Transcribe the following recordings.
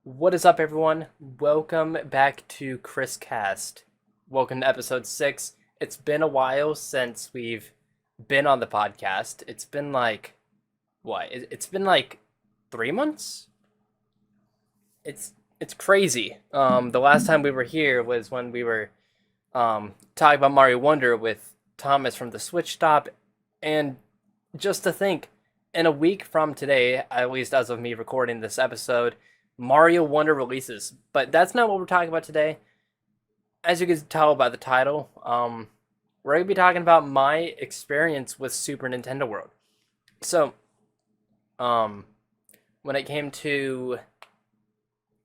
What is up, everyone? Welcome back to ChrisCast. Welcome to episode 6. It's been a while since we've been on the podcast. It's been like, what? It's been like 3 months? It's crazy. The last time we were here was when we were talking about Mario Wonder with Thomas from the Switch Stop. And just to think, in a week from today, at least as of me recording this episode, Mario Wonder releases. But that's not what we're talking about today. As you can tell by the title, we're going to be talking about my experience with Super Nintendo World. So, um, when it came to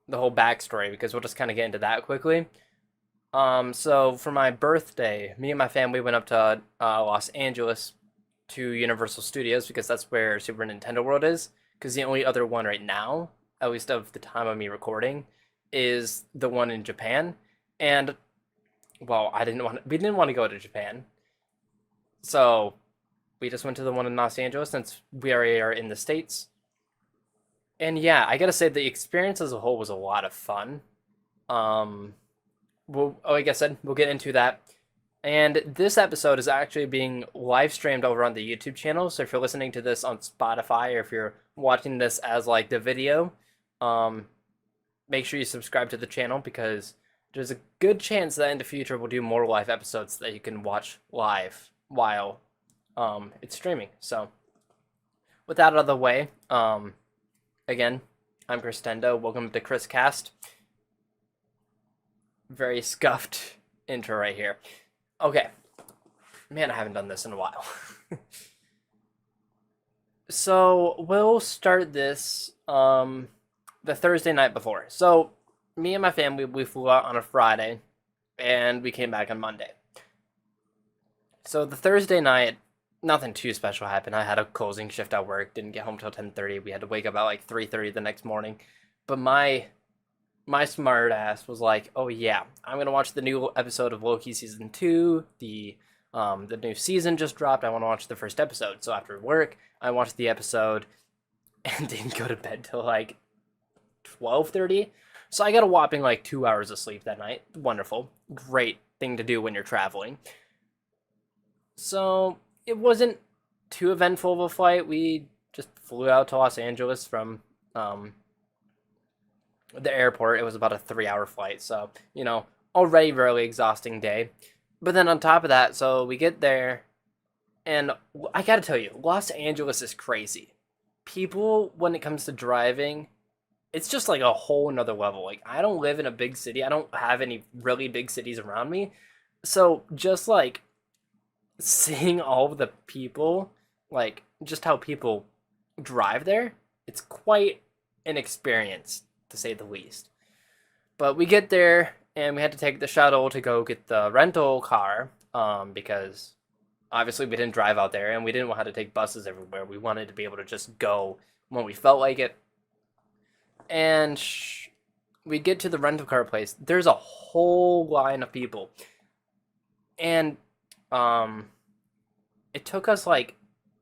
the whole backstory, because we'll just kind of get into that quickly. So for my birthday, me and my family went up to Los Angeles to Universal Studios because that's where Super Nintendo World is. Because the only other one right now, at least of the time of me recording, is the one in Japan. And well, we didn't want to go to Japan, so we just went to the one in Los Angeles since we already are in the States. And yeah, I gotta say the experience as a whole was a lot of fun. Um, like I said, we'll get into that. And this episode is actually being live streamed over on the YouTube channel. So if you're listening to this on Spotify or if you're watching this as like the video, um, make sure you subscribe to the channel because there's a good chance that in the future we'll do more live episodes that you can watch live while it's streaming. So with that out of the way, again, I'm Chris Tendo. Welcome to ChrisCast. Very scuffed intro right here. Okay. Man, I haven't done this in a while. So, we'll start this the Thursday night before. So, me and my family, we flew out on a Friday, and we came back on Monday. So, the Thursday night, nothing too special happened. I had a closing shift at work, didn't get home till 10:30. We had to wake up at like 3:30 the next morning. But my smart ass was like, "Oh yeah, I'm gonna watch the new episode of Loki season 2. The new season just dropped. I want to watch the first episode." So after work, I watched the episode and didn't go to bed till like 12:30. So I got a whopping like 2 hours of sleep that night. Wonderful, great thing to do when you're traveling. So it wasn't too eventful of a flight. We just flew out to Los Angeles from the airport. It was about a 3 hour flight, so already really exhausting day. But then on top of that, so we get there, and I gotta tell you, Los Angeles is crazy. People, when it comes to driving, it's just like a whole nother level. Like, I don't live in a big city. I don't have any really big cities around me. So just like seeing all of the people, like just how people drive there, it's quite an experience to say the least. But we get there and we had to take the shuttle to go get the rental car because obviously we didn't drive out there and we didn't want to take buses everywhere. We wanted to be able to just go when we felt like it. And we get to the rental car place. There's a whole line of people. And um, it took us like,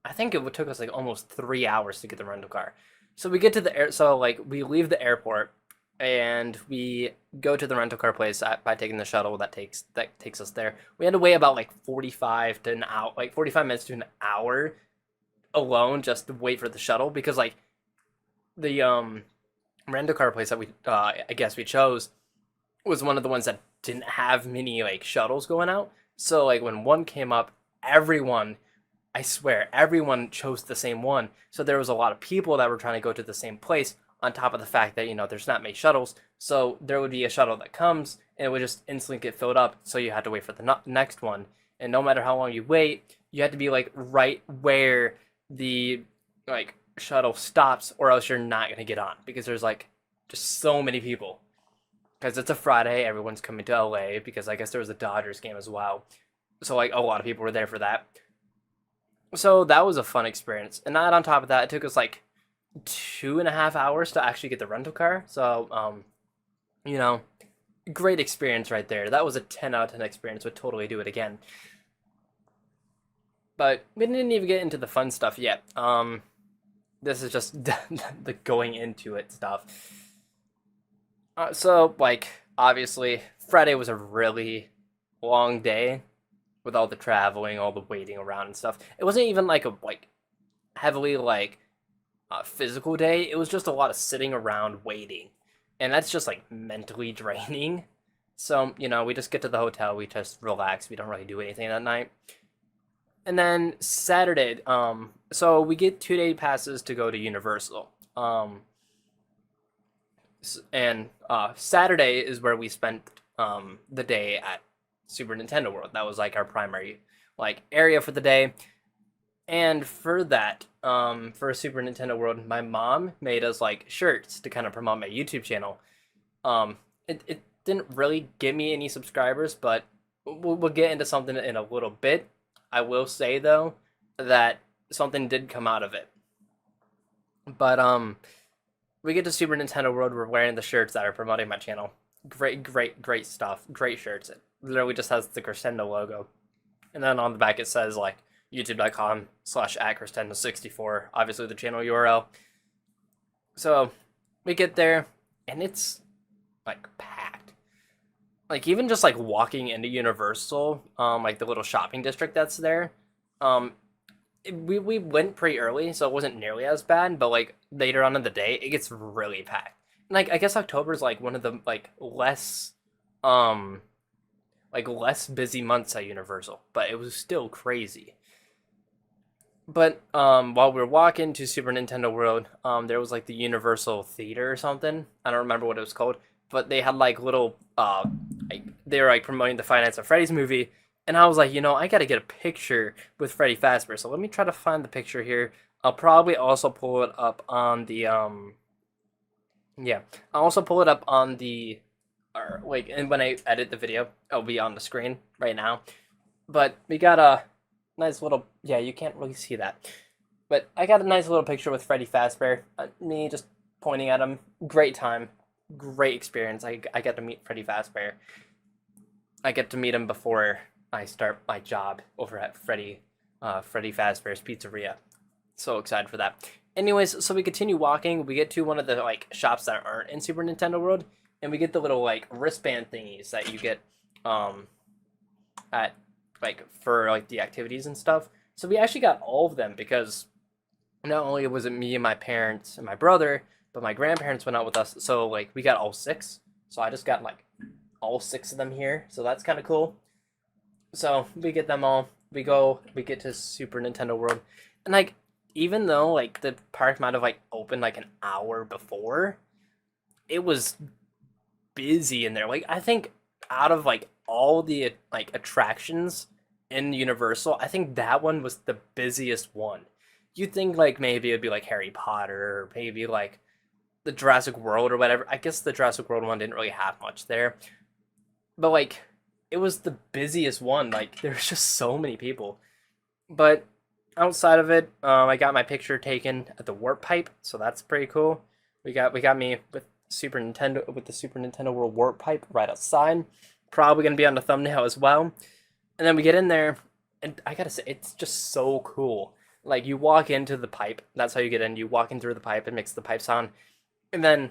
I think it took us like almost 3 hours to get the rental car. So we get to the air, so like we leave the airport and we go to the rental car place by taking the shuttle that takes us there. We had to wait about like 45 to an hour, like 45 minutes to an hour alone just to wait for the shuttle because like the rental car place that we I guess we chose was one of the ones that didn't have many like shuttles going out. So like when one came up, everyone, I swear, everyone chose the same one. So there was a lot of people that were trying to go to the same place on top of the fact that, there's not many shuttles. So there would be a shuttle that comes and it would just instantly get filled up. So you had to wait for the next one. And no matter how long you wait, you had to be like right where the like shuttle stops or else you're not going to get on because there's like just so many people. Because it's a Friday, everyone's coming to LA because I guess there was a Dodgers game as well. So like a lot of people were there for that. So that was a fun experience. And not on top of that, it took us like 2.5 hours to actually get the rental car. So, you know, great experience right there. That was a 10 out of 10 experience. Would totally do it again. But we didn't even get into the fun stuff yet. This is just the going into it stuff. So like obviously Friday was a really long day with all the traveling, all the waiting around and stuff. It wasn't even like a like heavily like physical day. It was just a lot of sitting around waiting, and that's just like mentally draining. So we just get to the hotel, we just relax. We don't really do anything that night. And then Saturday, so we get 2 day passes to go to Universal. And Saturday is where we spent the day at Super Nintendo World. That was like our primary like area for the day. And for that, for Super Nintendo World, my mom made us like shirts to kind of promote my YouTube channel. It didn't really give me any subscribers, but we'll get into something in a little bit. I will say though that something did come out of it. But we get to Super Nintendo World. We're wearing the shirts that are promoting my channel. Great, great, great stuff. Great shirts. It literally just has the Crescendo logo, and then on the back it says like youtube.com/@Crescendo64. Obviously the channel URL. So we get there, and it's like packed. Like even just like walking into Universal, like the little shopping district that's there, um, we went pretty early, so it wasn't nearly as bad. But like later on in the day, it gets really packed. And like I guess October is like one of the um less busy months at Universal, but it was still crazy. But while we were walking to Super Nintendo World, there was like the Universal Theater or something. I don't remember what it was called, but they had like little like they were like promoting the Finance of Freddy's movie, and I was like, I gotta get a picture with Freddy Fazbear. So let me try to find the picture here. I'll probably also pull it up on the yeah, I'll also pull it up on the or like and when I edit the video, it'll be on the screen right now. But we got a nice little yeah, you can't really see that. But I got a nice little picture with Freddy Fazbear. Me just pointing at him. Great time. Great experience. I get to meet Freddy Fazbear. I get to meet him before I start my job over at Freddy Fazbear's Pizzeria. So excited for that. Anyways, so we continue walking. We get to one of the like shops that aren't in Super Nintendo World, and we get the little like wristband thingies that you get at like for like the activities and stuff. So we actually got all of them because not only was it me and my parents and my brother, but my grandparents went out with us. So like we got all six. So I just got like all six of them here. So that's kind of cool. So we get them all. We get to Super Nintendo World. And like even though like the park might have like opened like an hour before, it was busy in there. Like I think out of like all the like attractions in Universal, I think that one was the busiest one. You'd think like maybe it'd be like Harry Potter or maybe like the Jurassic World or whatever. I guess the Jurassic World one didn't really have much there, but like it was the busiest one. Like there was just so many people. But outside of it, I got my picture taken at the Warp Pipe, so that's pretty cool. We got me with the Super Nintendo World Warp Pipe right outside. Probably gonna be on the thumbnail as well. And then we get in there, and I gotta say, it's just so cool. Like you walk into the pipe, that's how you get in. You walk in through the pipe, it makes the pipe sound, and then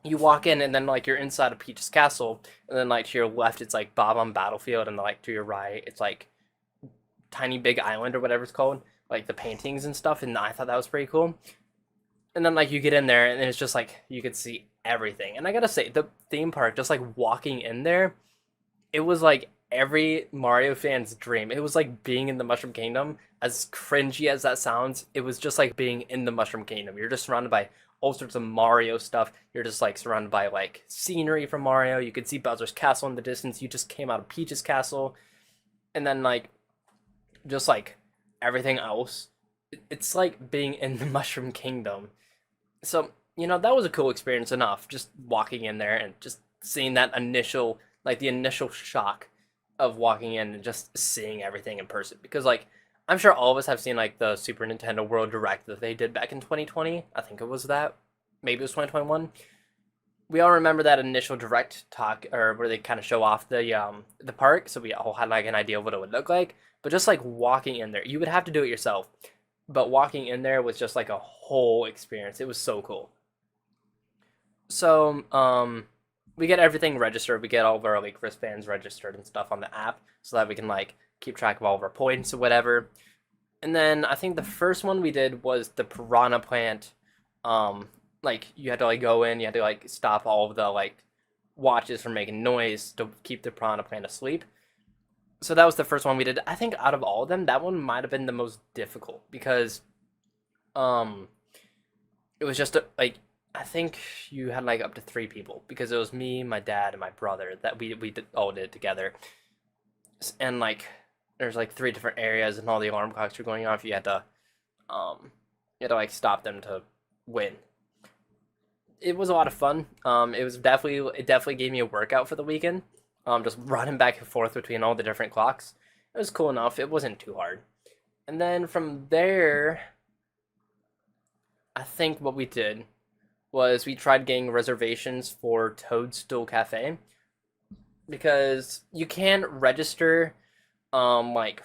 you walk in, and then like you're inside of Peach's castle, and then like to your left, it's like Bob on Battlefield, and like to your right, it's like Tiny Big Island or whatever it's called, like the paintings and stuff. And I thought that was pretty cool. And then like you get in there, and it's just like you could see everything. And I gotta say, the theme park, just like walking in there, it was like every Mario fan's dream. It was like being in the Mushroom Kingdom. As cringy as that sounds, it was just like being in the Mushroom Kingdom. You're just surrounded by all sorts of Mario stuff. You're just like surrounded by like scenery from Mario. You could see Bowser's castle in the distance. You just came out of Peach's castle. And then like just like everything else, it's like being in the Mushroom Kingdom. So, that was a cool experience enough, just walking in there and just seeing that initial, like the initial shock of walking in and just seeing everything in person. Because, like, I'm sure all of us have seen, like, the Super Nintendo World Direct that they did back in 2020. I think it was that. Maybe it was 2021. We all remember that initial direct talk, or where they kind of show off the park, so we all had, like, an idea of what it would look like. But just, like, walking in there, you would have to do it yourself. But walking in there was just, like, a whole experience. It was so cool. So, we get everything registered. We get all of our like wristbands registered and stuff on the app so that we can like keep track of all of our points or whatever. And then I think the first one we did was the piranha plant. Like you had to like go in, you had to like stop all of the like watches from making noise to keep the piranha plant asleep. So that was the first one we did. I think out of all of them, that one might have been the most difficult because um it was just like I think you had like up to three people because it was me, my dad, and my brother that all did it together. And like there's like three different areas and all the alarm clocks were going off. Um you had to like stop them to win. It was a lot of fun. It definitely gave me a workout for the weekend. Just running back and forth between all the different clocks. It was cool enough. It wasn't too hard. And then from there, I think what we did was we tried getting reservations for Toadstool Cafe because you can't register like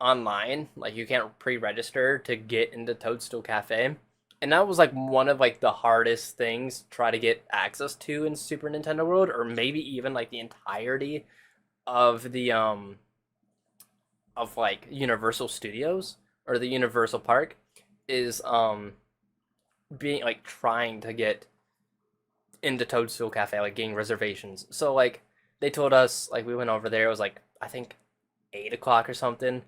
online, like you can't pre-register to get into Toadstool Cafe. And that was like one of like the hardest things to try to get access to in Super Nintendo World, or maybe even like the entirety of the of like Universal Studios or the Universal Park is being like trying to get into Toadstool Cafe, like getting reservations. So like they told us like we went over there, it was like I think 8 o'clock or something.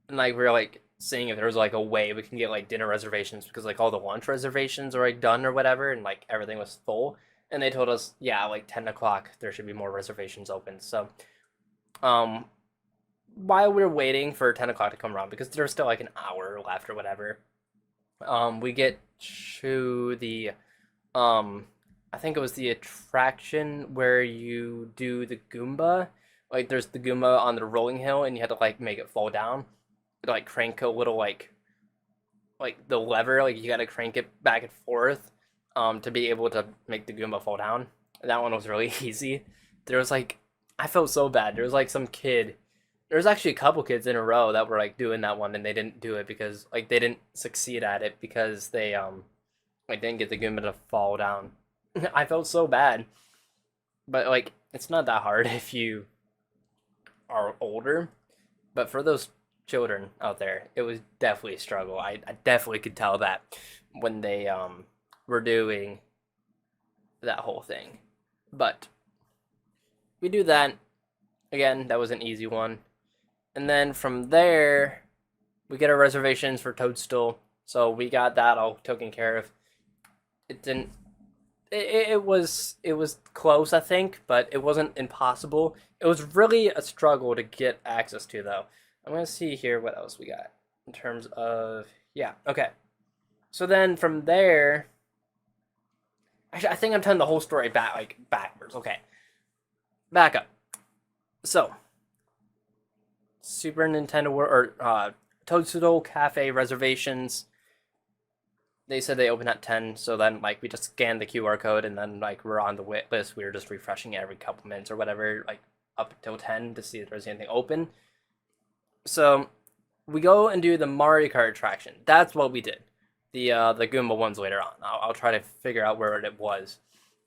And like we were like seeing if there was like a way we can get like dinner reservations because like all the lunch reservations are like done or whatever and like everything was full. And they told us, yeah, like 10 o'clock there should be more reservations open. So um while we are waiting for 10 o'clock to come around, because there's still like an hour left or whatever, we get to the I think it was the attraction where you do the Goomba. Like there's the Goomba on the rolling hill and you had to like make it fall down. To, like crank a little like the lever, like you gotta crank it back and forth to be able to make the Goomba fall down. That one was really easy. There was like I felt so bad. There was like some kid. There was actually a couple kids in a row that were like doing that one and they didn't do it because like they didn't succeed at it because they like didn't get the Goomba to fall down. I felt so bad. But like it's not that hard if you are older. But for those children out there, it was definitely a struggle. I definitely could tell that when they were doing that whole thing. But we do that. Again, that was an easy one. And then from there, we get our reservations for Toadstool. So we got that all taken care of. It didn't it was close, I think, but it wasn't impossible. It was really a struggle to get access to though. I'm gonna see here what else we got in terms of yeah, okay. So then from there, actually I think I'm telling the whole story backwards. Okay. Back up. So Super Nintendo or Toadstool Cafe reservations. They said they open at 10, so then like we just scanned the QR code and then like we're on the wait list. We were just refreshing it every couple minutes or whatever, like up until 10 to see if there's anything open. So we go and do the Mario Kart attraction. That's what we did. The Goomba ones later on. I'll try to figure out where it was.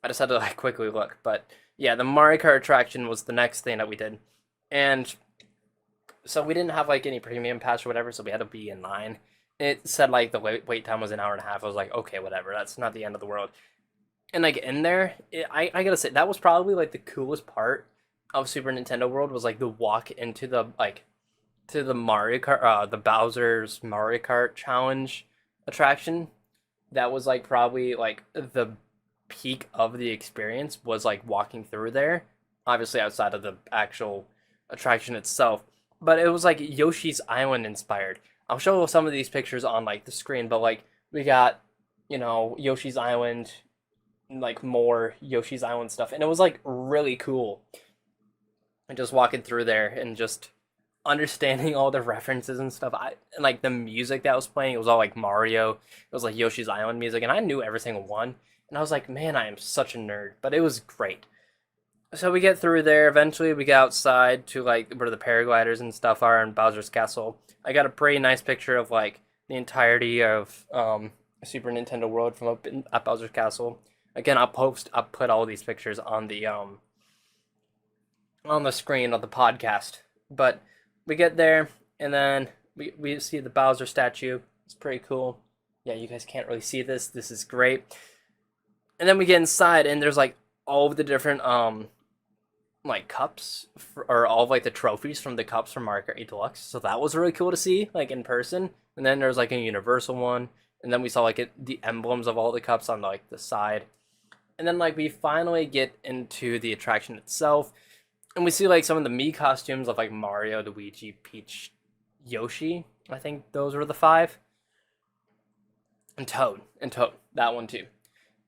I just had to like quickly look, but yeah, the Mario Kart attraction was the next thing that we did, and so we didn't have like any premium pass or whatever, so we had to be in line. It said like the wait time was an hour and a half. I was like, okay, whatever. That's not the end of the world. And like in there, I gotta say that was probably like the coolest part of Super Nintendo World was like the walk into the like to the Mario Kart, the Bowser's Mario Kart challenge attraction. That was like probably like the peak of the experience was like walking through there. Obviously outside of the actual attraction itself, but it was like Yoshi's Island inspired. I'll show some of these pictures on like the screen, but like we got, Yoshi's Island, like more Yoshi's Island stuff, and it was like really cool. And just walking through there and just understanding all the references and stuff. And like the music that was playing, it was all like Mario. It was like Yoshi's Island music, and I knew every single one. And I was like, man, I am such a nerd, but it was great. So we get through there. Eventually, we get outside to like where the paragliders and stuff are in Bowser's Castle. I got a pretty nice picture of like the entirety of Super Nintendo World from up at Bowser's Castle. Again, I'll put all these pictures on the screen of the podcast. But we get there, and then we see the Bowser statue. It's pretty cool. Yeah, you guys can't really see this. This is great. And then we get inside, and there's like all of the different like cups or all of like the trophies from the cups from Mario Kart 8 Deluxe. So that was really cool to see like in person. And then there's like a universal one, and then we saw like the emblems of all the cups on like the side. And then like we finally get into the attraction itself, and we see like some of the Mii costumes of like Mario, Luigi, Peach, Yoshi. I think those were the five. And Toad. That one too.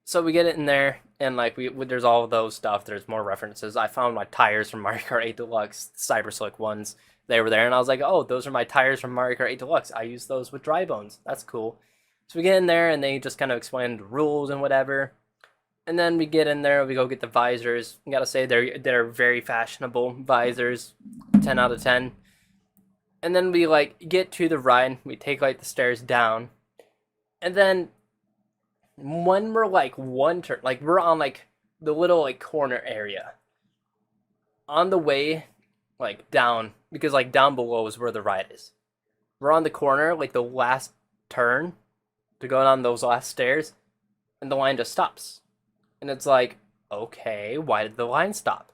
So we get it in there, and like there's all of those stuff. There's more references. I found my tires from Mario Kart 8 Deluxe, Cyber Slick ones. They were there, and I was like, oh, those are my tires from Mario Kart 8 Deluxe. I use those with dry bones. That's cool. So we get in there, and they just kind of explain the rules and whatever. And then we get in there, we go get the visors. I gotta say, they're very fashionable visors, 10 out of 10. And then we like get to the ride. We take like the stairs down, and then when we're like one turn, like we're on like the little like corner area on the way like down, because like down below is where the ride is. We're on the corner, like the last turn to go down those last stairs, and the line just stops. And it's like, okay, why did the line stop?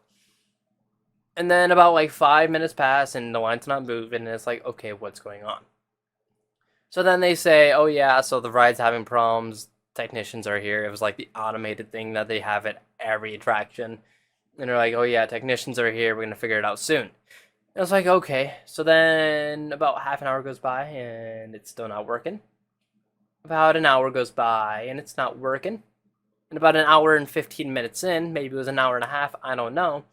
And then about like 5 minutes pass, and the line's not moving, and it's like, okay, what's going on? So then they say, oh yeah, so the ride's having problems. Technicians are here. It was like the automated thing that they have at every attraction. And they're like, oh yeah, technicians are here. We're going to figure it out soon. And I was like, okay. So then about half an hour goes by, and it's still not working. About an hour goes by, and it's not working. And about an hour and 15 minutes in, maybe it was an hour and a half, I don't know,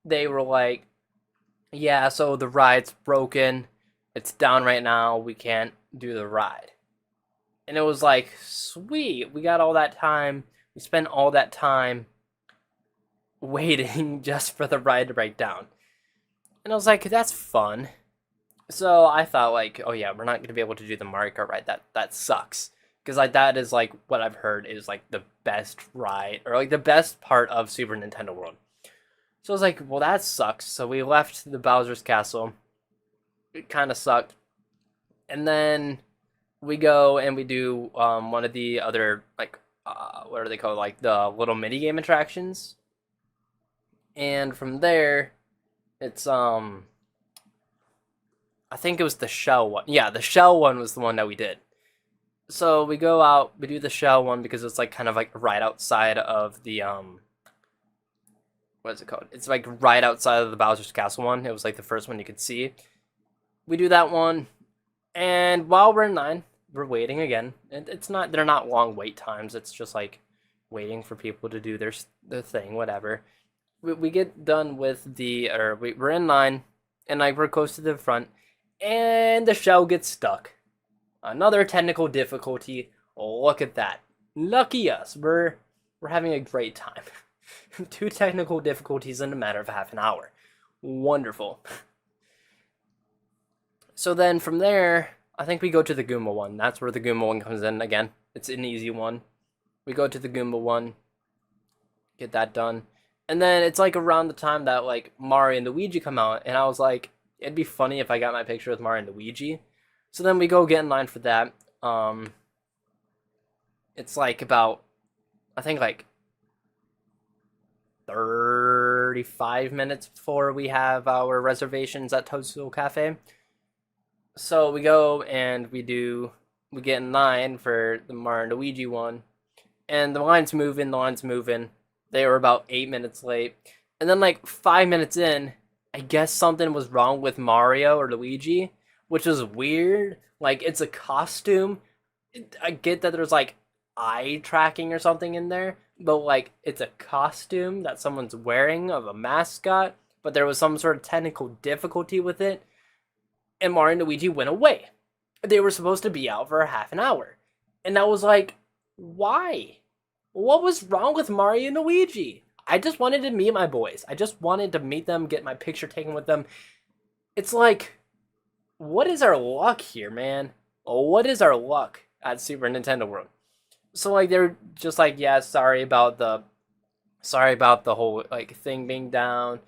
they were like, yeah, so the ride's broken. It's down right now. We can't do the ride. And it was like, sweet, we got all that time. We spent all that time waiting just for the ride to break down. And I was like, that's fun. So I thought like, oh yeah, we're not going to be able to do the Mario Kart ride. That sucks. Because like that is like what I've heard is like the best ride, or like the best part of Super Nintendo World. So I was like, well, that sucks. So we left the Bowser's Castle. It kind of sucked. And then we go and we do one of the other, like, what are they called? Like the little mini game attractions. And from there, it's, I think it was the shell one. Yeah, the shell one was the one that we did. So we go out, we do the shell one because it's like kind of like right outside of the, what is it called? It's like right outside of the Bowser's Castle one. It was like the first one you could see. We do that one, and while we're in line, we're waiting again. They're not long wait times. It's just like waiting for people to do their thing, whatever. We get done with we're in line, and like we're close to the front, and the shell gets stuck. Another technical difficulty. Look at that. Lucky us. We're having a great time. 2 technical difficulties in a matter of half an hour. Wonderful. So then from there, I think we go to the Goomba one. That's where the Goomba one comes in again. It's an easy one. We go to the Goomba one. Get that done. And then it's like around the time that like Mario and Luigi come out. And I was like, it'd be funny if I got my picture with Mario and Luigi. So then we go get in line for that. It's like about, I think like 35 minutes before we have our reservations at Toadstool Cafe. So we go and we get in line for the Mario and Luigi one. And the line's moving. They were about 8 minutes late. And then like 5 minutes in, I guess something was wrong with Mario or Luigi, which is weird. Like, it's a costume. I get that there's like eye tracking or something in there, but like it's a costume that someone's wearing of a mascot, but there was some sort of technical difficulty with it, and Mario and Luigi went away. They were supposed to be out for half an hour, and I was like, why? What was wrong with Mario and Luigi? I just wanted to meet my boys. I just wanted to meet them, get my picture taken with them. It's like, what is our luck here, man? What is our luck at Super Nintendo World? So like they're just like, yeah, sorry about the whole like thing being down.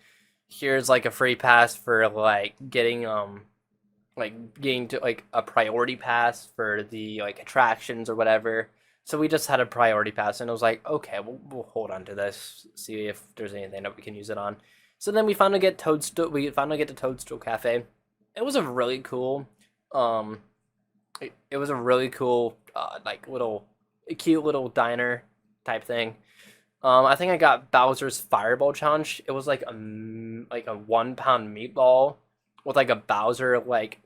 Here's like a free pass for like getting to like a priority pass for the like attractions or whatever. So we just had a priority pass, and it was like, okay, we'll hold on to this, see if there's anything that we can use it on. So then we finally get Toadstool. We finally get to Toadstool Cafe. It was a really cool, um, it was a really cool, like little, cute little diner type thing. I think I got Bowser's Fireball Challenge. It was like a 1 pound meatball with like a Bowser like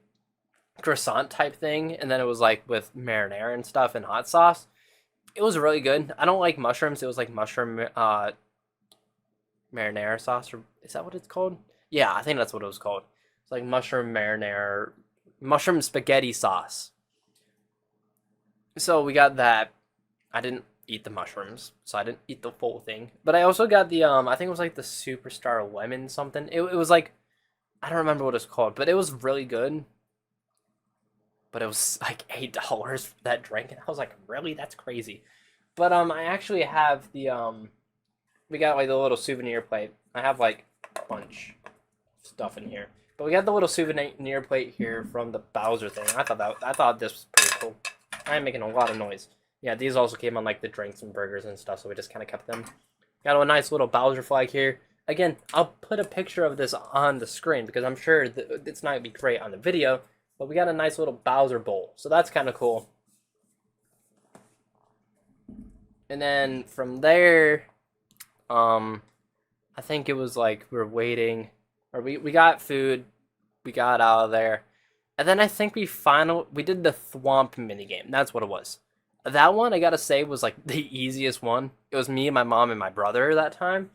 croissant type thing, and then it was like with marinara and stuff and hot sauce. It was really good. I don't like mushrooms. It was like mushroom marinara sauce, or is that what it's called? Yeah, I think that's what it was called. It's like mushroom marinara, mushroom spaghetti sauce. So we got that. I didn't eat the mushrooms, so I didn't eat the full thing. But I also got the I think it was like the superstar lemon something. It was like, I don't remember what it's called, but it was really good. But it was like $8 for that drink, and I was like, really? That's crazy. But I actually have the we got like the little souvenir plate. I have like a bunch of stuff in here. But we got the little souvenir plate here from the Bowser thing. I thought this was pretty cool. I am making a lot of noise. Yeah, these also came on like the drinks and burgers and stuff, so we just kind of kept them. Got a nice little Bowser flag here. Again, I'll put a picture of this on the screen because I'm sure it's not gonna be great on the video, but we got a nice little Bowser bowl, so that's kind of cool. And then from there, I think it was like we were waiting, or we got food, we got out of there, and then I think we did the Thwomp minigame. That's what it was. That one I gotta say was like the easiest one. It was me, my mom, and my brother that time,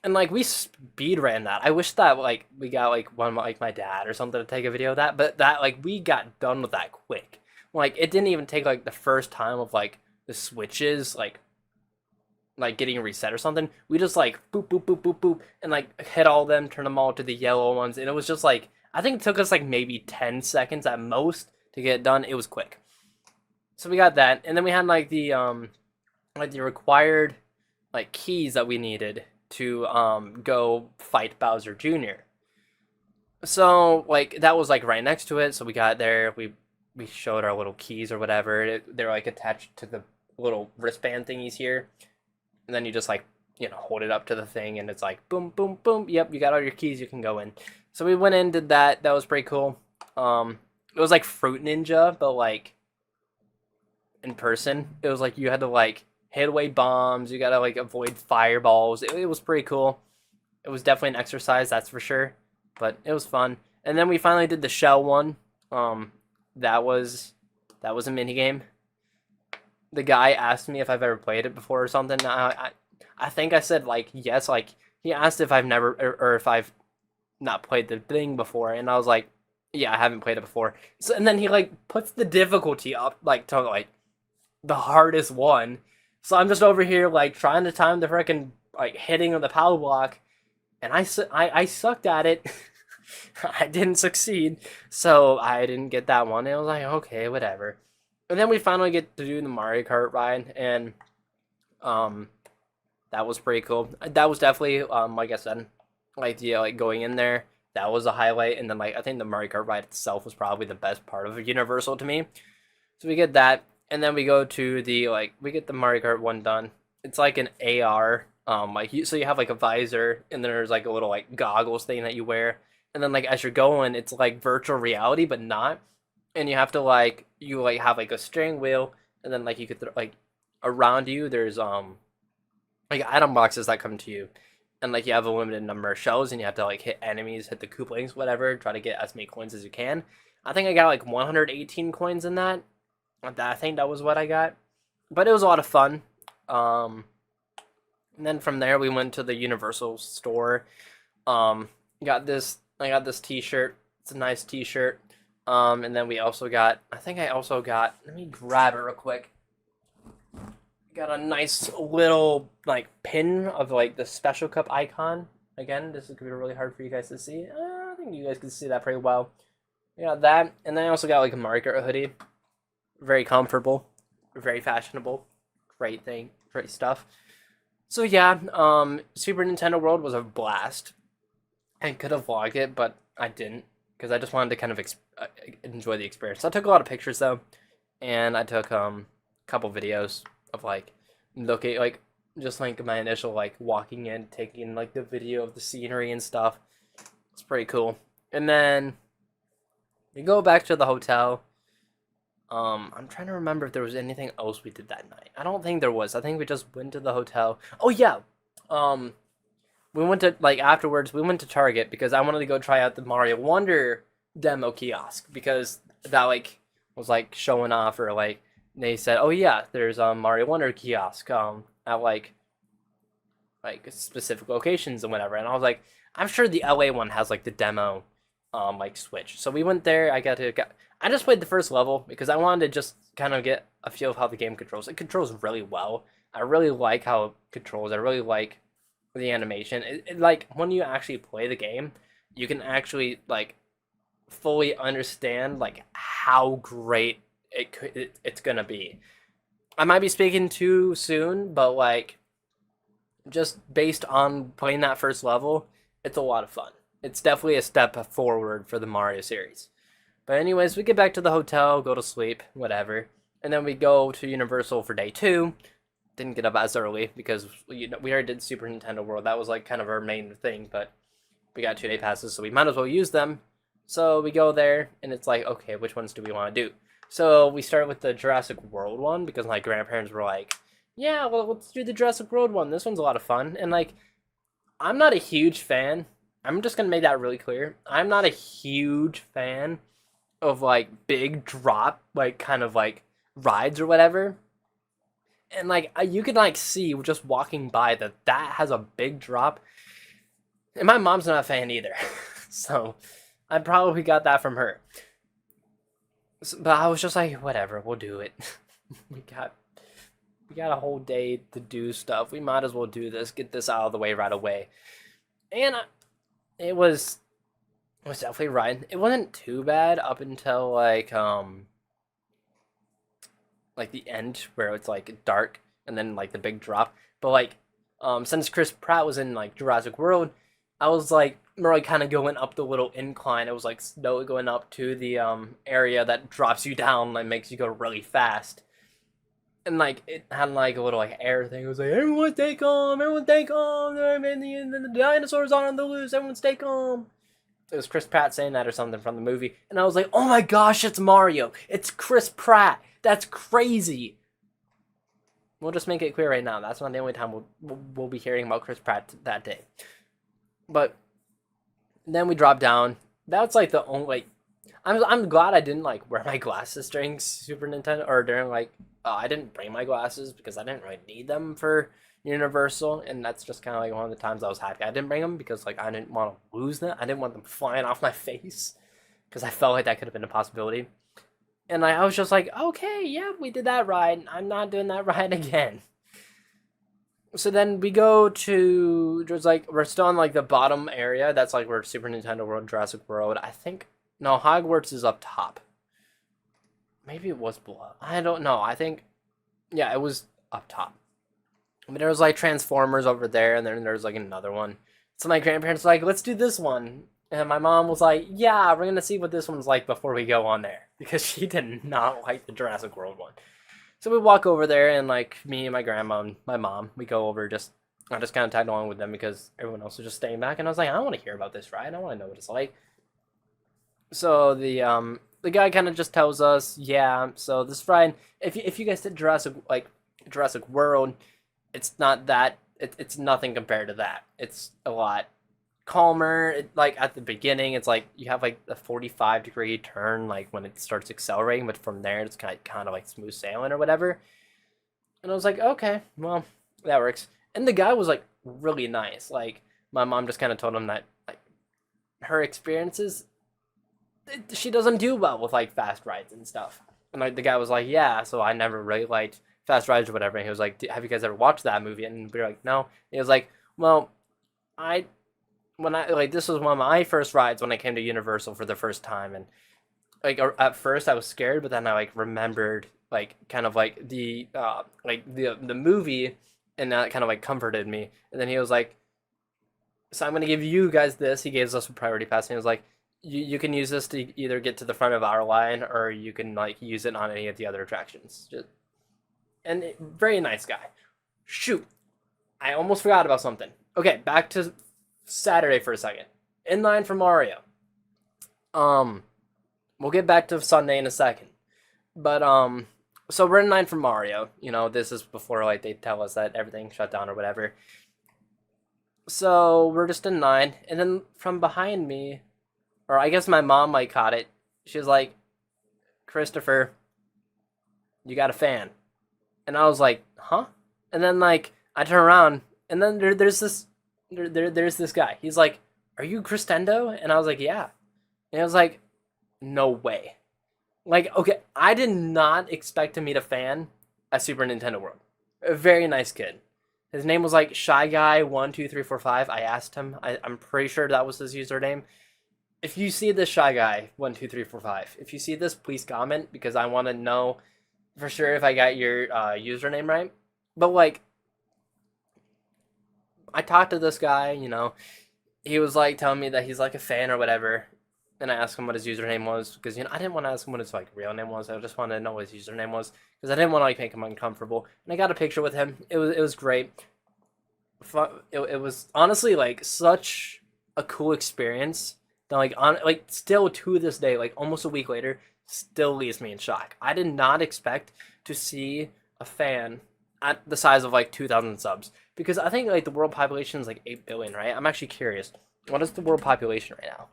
and like we speed ran that. I wish that like we got like one like my dad or something to take a video of that, but that like we got done with that quick. Like it didn't even take like the first time of like the switches like getting reset or something. We just like boop boop boop boop boop and like hit all of them, turn them all to the yellow ones, and it was just like I think it took us like maybe 10 seconds at most to get it done. It was quick. So we got that, and then we had like the required like keys that we needed to go fight Bowser Jr. So like that was like right next to it. So we got there. We showed our little keys or whatever. They're like attached to the little wristband thingies here, and then you just like hold it up to the thing, and it's like boom boom boom. Yep, you got all your keys. You can go in. So we went in, did that. That was pretty cool. It was like Fruit Ninja, but like in person. It was like you had to like hit away bombs. You gotta like avoid fireballs. It was pretty cool. It was definitely an exercise, that's for sure. But it was fun. And then we finally did the shell one. That was a mini game. The guy asked me if I've ever played it before or something. I think I said like yes. Like he asked if I've never or if I've not played the thing before, and I was like, yeah, I haven't played it before. So and then he like puts the difficulty up like to like the hardest one. So I'm just over here like trying to time the freaking like hitting of the power block, and I sucked at it. I didn't succeed, so I didn't get that one. And I was like, okay, whatever. And then we finally get to do the Mario Kart ride, and um, that was pretty cool. That was definitely like I said, like the like going in there. That was a highlight, and then like I think the Mario Kart ride itself was probably the best part of Universal to me. So we get that, and then we go to the like we get the Mario Kart one done. It's like an AR, like so you have like a visor, and then there's like a little like goggles thing that you wear, and then like as you're going, it's like virtual reality, but not, and you have to like you like have like a steering wheel, and then like you could like around you there's like item boxes that come to you, and like you have a limited number of shells, and you have to like hit enemies, hit the Koopalings, whatever, try to get as many coins as you can. I think I got like 118 coins in that. I think that was what I got, but it was a lot of fun. Um, and then from there we went to the Universal store. Got this. I got this T-shirt. It's a nice T-shirt. And then we also got. I think I also got. Let me grab it real quick. Got a nice little like pin of like the Special Cup icon. Again, this is gonna be really hard for you guys to see. I think you guys can see that pretty well. Yeah, that, and then I also got like a Mario Kart hoodie. Very comfortable, very fashionable. great stuff. So yeah, Super Nintendo World was a blast. I could have vlogged it, but I didn't because I just wanted to kind of enjoy the experience. So I took a lot of pictures though, and I took a couple videos of like looking like just like my initial like walking in, taking like the video of the scenery and stuff. It's pretty cool. And then we go back to the hotel. I'm trying to remember if there was anything else we did that night. I don't think there was. I think we just went to the hotel. Oh yeah. Um, we went to like afterwards. We went to Target because I wanted to go try out the Mario Wonder demo kiosk because that like was like showing off or like they said, oh yeah, there's a Mario Wonder kiosk at like specific locations and whatever. And I was like, I'm sure the LA one has like the demo like Switch. So we went there. I just played the first level because I wanted to just kind of get a feel of how the game controls. It controls really well. I really like how it controls. I really like the animation. Like when you actually play the game, you can actually like fully understand like how great it's gonna be. I might be speaking too soon, but like just based on playing that first level, it's a lot of fun. It's definitely a step forward for the Mario series. But anyways, we get back to the hotel, go to sleep, whatever, and then we go to Universal for day 2. Didn't get up as early because we already did Super Nintendo World. That was like kind of our main thing, but we got 2-day passes, so we might as well use them. So we go there, and it's like, okay, which ones do we want to do? So we start with the Jurassic World one because my grandparents were like, yeah, well, let's do the Jurassic World one. This one's a lot of fun. And like, I'm not a huge fan. I'm just gonna make that really clear. I'm not a huge fan of like big drop, like kind of like rides or whatever. And like you can like see just walking by that has a big drop. And my mom's not a fan either. So I probably got that from her. But I was just like, whatever, we'll do it. we got a whole day to do stuff. We might as well do this, get this out of the way right away. And it was definitely right. It wasn't too bad up until like the end where it's like dark and then like the big drop. But like since Chris Pratt was in like Jurassic World, I was like really kind of going up the little incline. It was like slowly going up to the area that drops you down, like makes you go really fast. And like it had like a little like air thing. It was like, everyone stay calm, everyone stay calm. The dinosaurs are on the loose. Everyone stay calm. It was Chris Pratt saying that or something from the movie, and I was like, oh my gosh, it's Mario. It's Chris Pratt. That's crazy. We'll just make it clear right now. That's not the only time we'll be hearing about Chris Pratt that day. But then we drop down. That's like the only like. I'm glad I didn't like wear my glasses during Super Nintendo or during like I didn't bring my glasses because I didn't really need them for Universal, and that's just kind of like one of the times I was happy I didn't bring them because like I didn't want to lose them. I didn't want them flying off my face because I felt like that could have been a possibility. And I was just like, okay, yeah, we did that ride. I'm not doing that ride again. So then we go to just like we're still in like the bottom area. That's like where Super Nintendo World, Jurassic World. I think no, Hogwarts is up top. Maybe it was below. I don't know. I think yeah, it was up top. But there was like Transformers over there, and then there's like another one. So my grandparents were like, let's do this one. And my mom was like, yeah, we're going to see what this one's like before we go on there. Because she did not like the Jurassic World one. So we walk over there, and like me and my grandma and my mom, we go over I just kind of tagged along with them because everyone else was just staying back. And I was like, I don't want to hear about this ride. I want to know what it's like. So the guy kind of just tells us, yeah, so this ride, if you guys did Jurassic World, it's not that, it's nothing compared to that. It's a lot calmer. Like at the beginning, it's like you have like a 45-degree turn, like when it starts accelerating, but from there it's kind of like smooth sailing or whatever. And I was like, okay, well, that works. And the guy was like really nice. Like my mom just kind of told him that like her experiences, she doesn't do well with like fast rides and stuff. And like the guy was like, yeah, so I never really liked fast rides or whatever. And he was like, have you guys ever watched that movie? And we were like, no. And he was like, well, this was one of my first rides when I came to Universal for the first time, and like at first I was scared, but then I like remembered like kind of like the movie, and that kind of like comforted me. And then he was like, "So I'm gonna give you guys this." He gave us a priority pass, and he was like, "You can use this to either get to the front of our line, or you can like use it on any of the other attractions." Very nice guy. Shoot, I almost forgot about something. Okay, back to Saturday for a second. In line for Mario. Um, we'll get back to Sunday in a second. But so we're in line for Mario. You know, this is before like they tell us that everything shut down or whatever. So we're just in line, and then from behind me, or I guess my mom like caught it. She was like, "Christopher, you got a fan?" And I was like, "Huh?" And then like I turn around, and then there's this guy. He's like, "Are you Christendo?" And I was like, "Yeah." And I was like, "No way." Like, okay, I did not expect to meet a fan at Super Nintendo World. A very nice kid. His name was like Shy Guy 12345. I asked him. I'm pretty sure that was his username. If you see this Shy Guy 12345, if you see this, please comment because I want to know for sure if I got your username right. But like, I talked to this guy. You know, he was like telling me that he's like a fan or whatever. And I asked him what his username was because I didn't want to ask him what his like real name was. I just wanted to know what his username was because I didn't want to like make him uncomfortable. And I got a picture with him. It was great. It was honestly like such a cool experience that like still to this day, like almost a week later, still leaves me in shock. I did not expect to see a fan at the size of like 2,000 subs because I think like the world population is like 8 billion, right? I'm actually curious. What is the world population right now?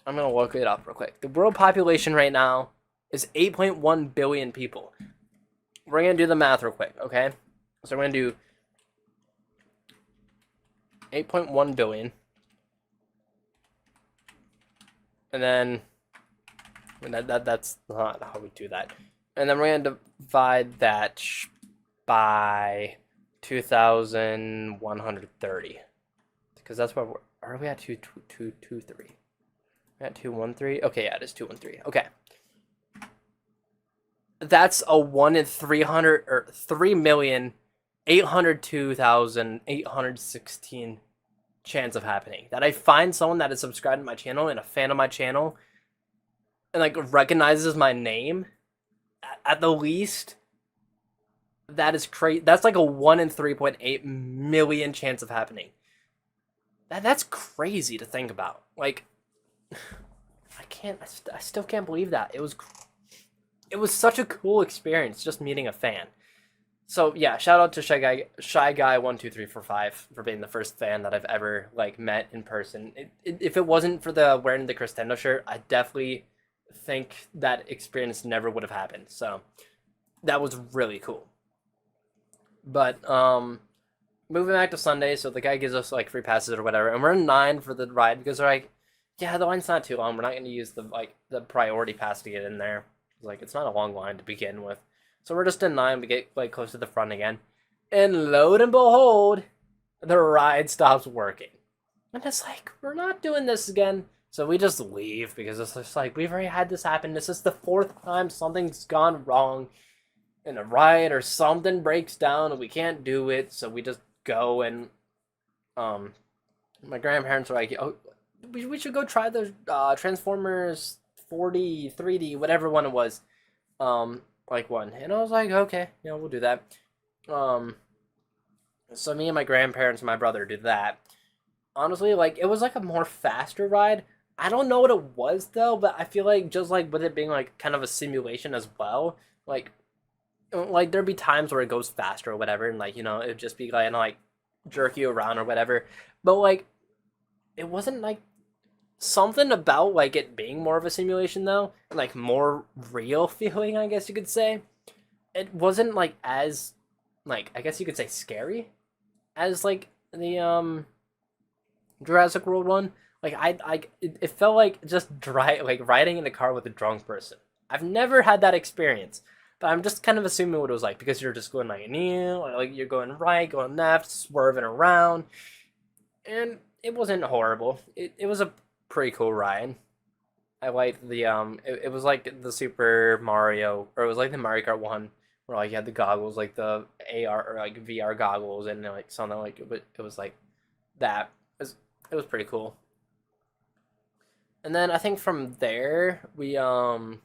I'm going to look it up real quick. The world population right now is 8.1 billion people. We're going to do the math real quick, okay? So we're going to do 8.1 billion. And then that's not how we do that. And then we're going to divide that by 2,130. Because that's what are we at 223? At 213? Okay, yeah, it is 213. Okay. That's a 1 in 300 or 3,802,816 chance of happening. That I find someone that is subscribed to my channel and a fan of my channel and like recognizes my name at the least. That is crazy. That's like a 1 in 3.8 million chance of happening. That's crazy to think about. Like I still can't believe that. It was such a cool experience just meeting a fan. So yeah, shout out to Shy Guy 12345 for being the first fan that I've ever like met in person. If it wasn't for the wearing the Christendo shirt, I definitely think that experience never would have happened. So that was really cool. But moving back to Sunday, so the guy gives us like free passes or whatever, and we're in line for the ride because they're like, yeah, the line's not too long. We're not going to use the priority pass to get in there. Like it's not a long line to begin with, so we're just in line. We get like close to the front again, and lo and behold, the ride stops working, and it's like we're not doing this again. So we just leave because it's just like we've already had this happen. This is the fourth time something's gone wrong in a ride or something breaks down and we can't do it. So we just go and my grandparents were like, oh, we should go try the Transformers 4D, 3D, whatever one it was, like one. And I was like, okay, we'll do that. So me and my grandparents and my brother did that. Honestly, like it was like a more faster ride. I don't know what it was though, but I feel like just like with it being like kind of a simulation as well, like there'd be times where it goes faster or whatever, and like it'd just be like jerk you around or whatever. But like it wasn't like something about like it being more of a simulation though, like more real feeling, I guess you could say. It wasn't like as like I guess you could say scary as like the Jurassic World one. Like it felt like just like riding in a car with a drunk person. I've never had that experience, but I'm just kind of assuming what it was like because you're just going like you're going right, going left, swerving around, and it wasn't horrible. It was a pretty cool ride. I liked the it was like the Super Mario, or it was like the Mario Kart one, where like you had the goggles, like the AR or like VR goggles, and like something like it was like that. It was pretty cool. And then I think from there we go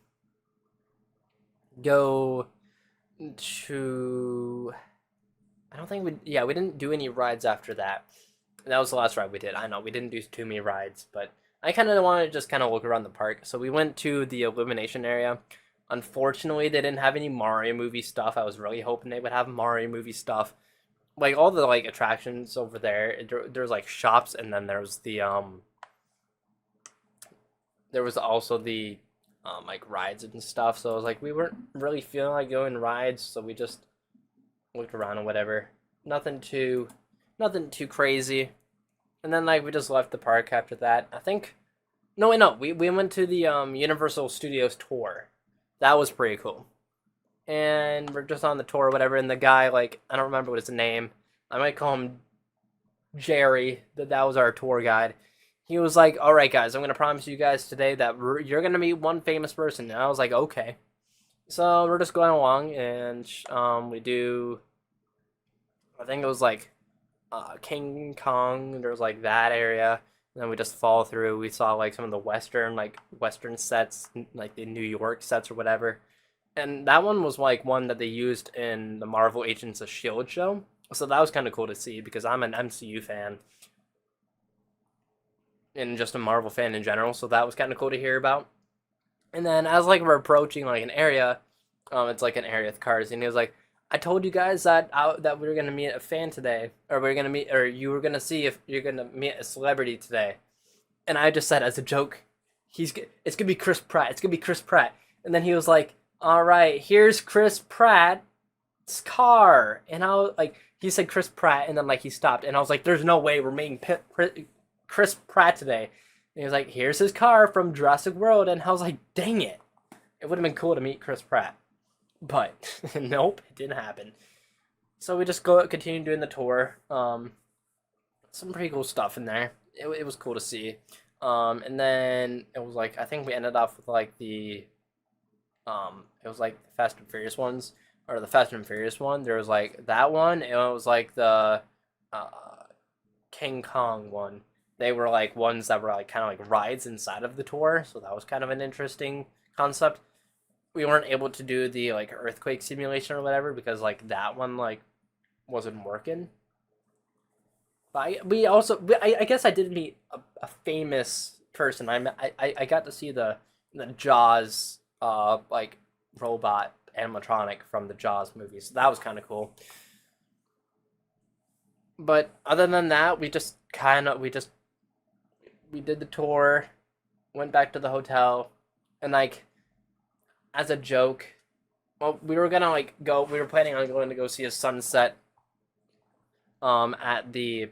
to, I don't think we didn't do any rides after that. That was the last ride we did. I know we didn't do too many rides, but I kind of wanted to just kind of look around the park. So we went to the illumination area. Unfortunately, they didn't have any Mario movie stuff. I was really hoping they would have Mario movie stuff. Like all the like attractions over there, there's like shops, and then there was also the like rides and stuff. So I was like, we weren't really feeling like going rides, so we just looked around and whatever. Nothing too, nothing too crazy. And then like we just left the park after that. I think no wait no we went to the Universal Studios tour. That was pretty cool. And we're just on the tour or whatever. And the guy like I don't remember what his name. I might call him Jerry. That was our tour guide. He was like, "All right, guys, I'm gonna promise you guys today that you're gonna meet one famous person." And I was like, "Okay." So we're just going along, and we do. I think it was like King Kong. There was like that area. And then we just fall through. We saw like some of the Western sets, like the New York sets or whatever. And that one was like one that they used in the Marvel Agents of Shield show. So that was kind of cool to see because I'm an MCU fan and just a Marvel fan in general. So that was kind of cool to hear about. And then as like we're approaching like an area, it's like an area with cars, and he was like, "I told you guys that we were gonna meet a fan today, or we are gonna meet, or you were gonna see if you're gonna meet a celebrity today." And I just said as a joke, it's gonna be Chris Pratt. It's gonna be Chris Pratt. And then he was like, "All right, here's Chris Pratt's car." And I was like, he said Chris Pratt, and then like he stopped, and I was like, "There's no way we're meeting Chris Pratt today." And he was like, "Here's his car from Jurassic World," and I was like, "Dang it! It would have been cool to meet Chris Pratt." But nope, it didn't happen. So we just continue doing the tour. Some pretty cool stuff in there. It was cool to see. And then it was like I think we ended up with like the it was like the Fast and Furious ones, or the Fast and Furious one. There was like that one, and it was like the uh, King Kong one. They were like ones that were like kind of like rides inside of the tour, so that was kind of an interesting concept. We weren't able to do the like earthquake simulation or whatever because like that one like wasn't working. But I guess I did meet a famous person. I got to see the Jaws like robot animatronic from the Jaws movie, so that was kind of cool. But other than that, we did the tour, went back to the hotel, and like as a joke, well, we were gonna like go. We were planning on going to go see a sunset at the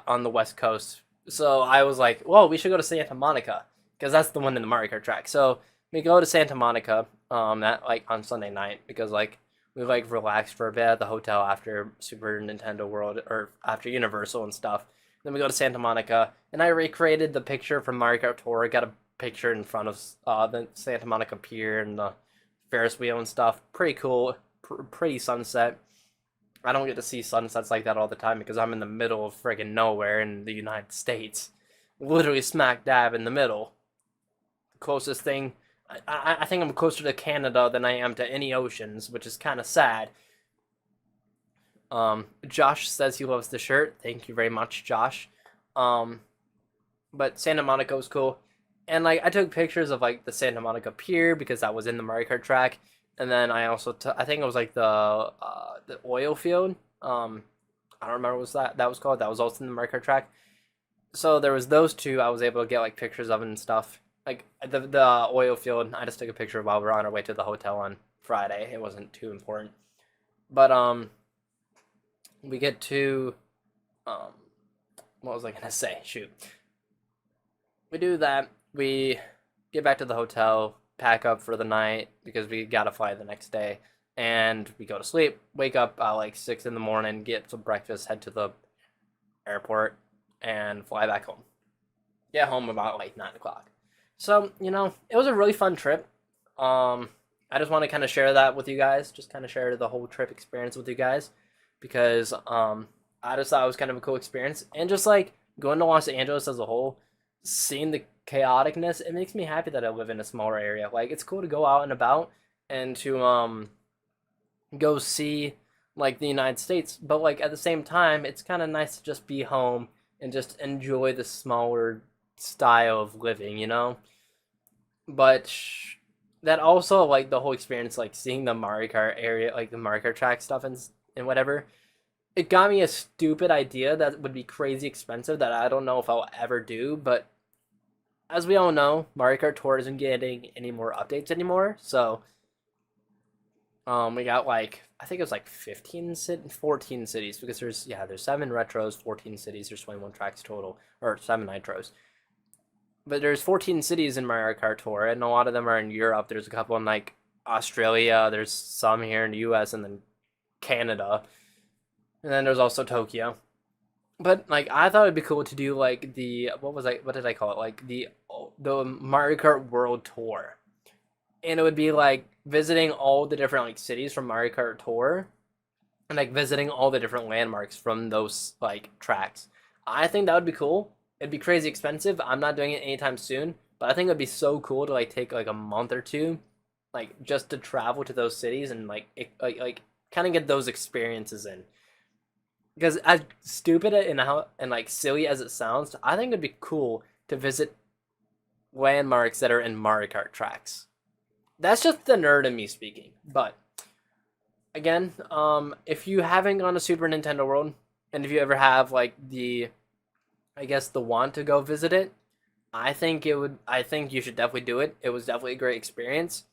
on the West Coast. So I was like, well, we should go to Santa Monica because that's the one in the Mario Kart track. So we go to Santa Monica at like on Sunday night because like we like relaxed for a bit at the hotel after Super Nintendo World or after Universal and stuff. Then we go to Santa Monica, and I recreated the picture from Mario Kart Tour. I got a picture in front of the Santa Monica Pier and the Ferris wheel and stuff. Pretty cool, pretty sunset. I don't get to see sunsets like that all the time because I'm in the middle of friggin' nowhere in the United States, literally smack dab in the middle. The closest thing, I think I'm closer to Canada than I am to any oceans, which is kind of sad. Josh says he loves the shirt. Thank you very much, Josh. Um, but Santa Monica was cool. And like I took pictures of like the Santa Monica Pier because that was in the Mario Kart track, and then I also I think it was like the oil field. I don't remember what that was called. That was also in the Mario Kart track. So there was those two. I was able to get like pictures of and stuff. Like the oil field, I just took a picture while we were on our way to the hotel on Friday. It wasn't too important, but we get to um, what was I gonna say? Shoot, we do that. We get back to the hotel, pack up for the night because we gotta fly the next day, and we go to sleep. Wake up at like 6 in the morning, get some breakfast, head to the airport, and fly back home. Get home about like 9 o'clock. So, it was a really fun trip. I just want to kind of share that with you guys, just kind of share the whole trip experience with you guys because I just thought it was kind of a cool experience. And just like going to Los Angeles as a whole, seeing the chaoticness, it makes me happy that I live in a smaller area. Like it's cool to go out and about and to go see like the United States, but like at the same time, it's kind of nice to just be home and just enjoy the smaller style of living, But that also like the whole experience, like seeing the Mario Kart area, like the Mario Kart track stuff and whatever. It got me a stupid idea that would be crazy expensive that I don't know if I'll ever do. But as we all know, Mario Kart Tour isn't getting any more updates anymore. So we got like I think it was like 14 cities because there's 7 retros, 14 cities, there's 21 tracks total, or 7 nitros. But there's 14 cities in Mario Kart Tour, and a lot of them are in Europe. There's a couple in like Australia. There's some here in the U.S. and then Canada, and then there's also Tokyo. But like I thought it'd be cool to do like the what did I call it? Like the Mario Kart World Tour, and it would be like visiting all the different like cities from Mario Kart Tour, and like visiting all the different landmarks from those like tracks. I think that would be cool. It'd be crazy expensive. I'm not doing it anytime soon, but I think it'd be so cool to like take like a month or two, like just to travel to those cities and like kind of get those experiences in. Because as stupid and like silly as it sounds, I think it'd be cool to visit landmarks that are in Mario Kart tracks. That's just the nerd in me speaking. But again, if you haven't gone to Super Nintendo World, and if you ever have like I guess the want to go visit it, I think you should definitely do it. It was definitely a great experience.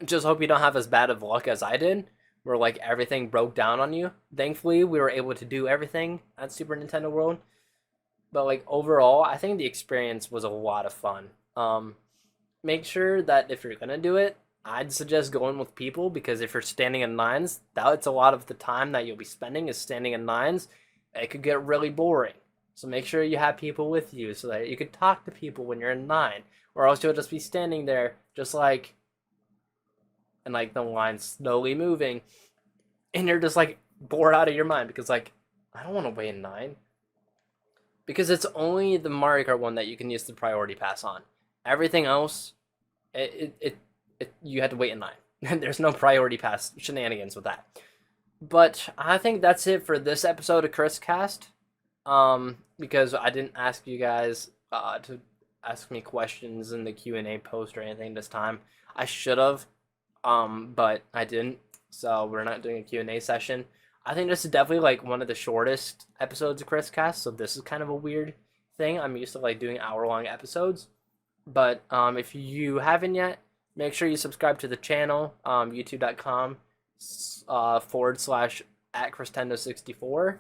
Just hope you don't have as bad of luck as I did, where like everything broke down on you. Thankfully, we were able to do everything at Super Nintendo World. But like overall, I think the experience was a lot of fun. Make sure that if you're gonna do it, I'd suggest going with people because if you're standing in lines, that's a lot of the time that you'll be spending is standing in lines. It could get really boring. So make sure you have people with you so that you could talk to people when you're in line, or else you'll just be standing there just like, and like the line slowly moving, and you're just like bored out of your mind because like I don't want to wait in line because it's only the Mario Kart one that you can use the priority pass on. Everything else, you had to wait in line. There's no priority pass shenanigans with that. But I think that's it for this episode of ChrisCast. Because I didn't ask you guys to ask me questions in the Q&A post or anything this time. I should have, but I didn't. So we're not doing a Q&A session. I think this is definitely like one of the shortest episodes of ChrisCast. So this is kind of a weird thing. I'm used to like doing hour-long episodes. But if you haven't yet, make sure you subscribe to the channel, youtube.com / at ChrisTendo64.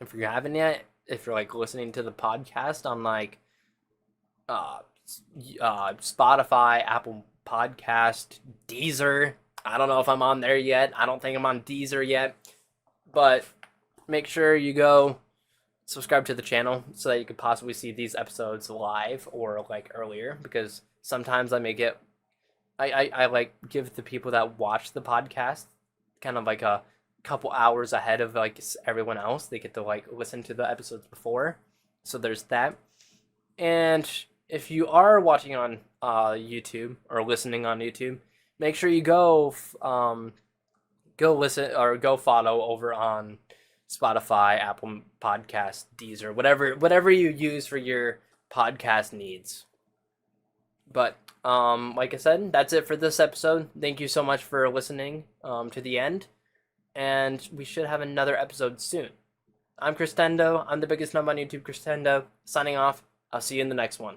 If you haven't yet, if you're like listening to the podcast on like Spotify, Apple Podcast, Deezer. I don't know if I'm on there yet. I don't think I'm on Deezer yet. But make sure you go subscribe to the channel so that you could possibly see these episodes live or like earlier, because sometimes I may get I like give the people that watch the podcast kind of like a couple hours ahead of like everyone else. They get to like listen to the episodes before, so there's that. And if you are watching on YouTube or listening on YouTube, make sure you go listen or go follow over on Spotify, Apple Podcast, Deezer, whatever you use for your podcast needs. But like I said, that's it for this episode. Thank you so much for listening to the end, and we should have another episode soon. I'm ChrisTendo. I'm the biggest nub on YouTube, ChrisTendo. Signing off. I'll see you in the next one.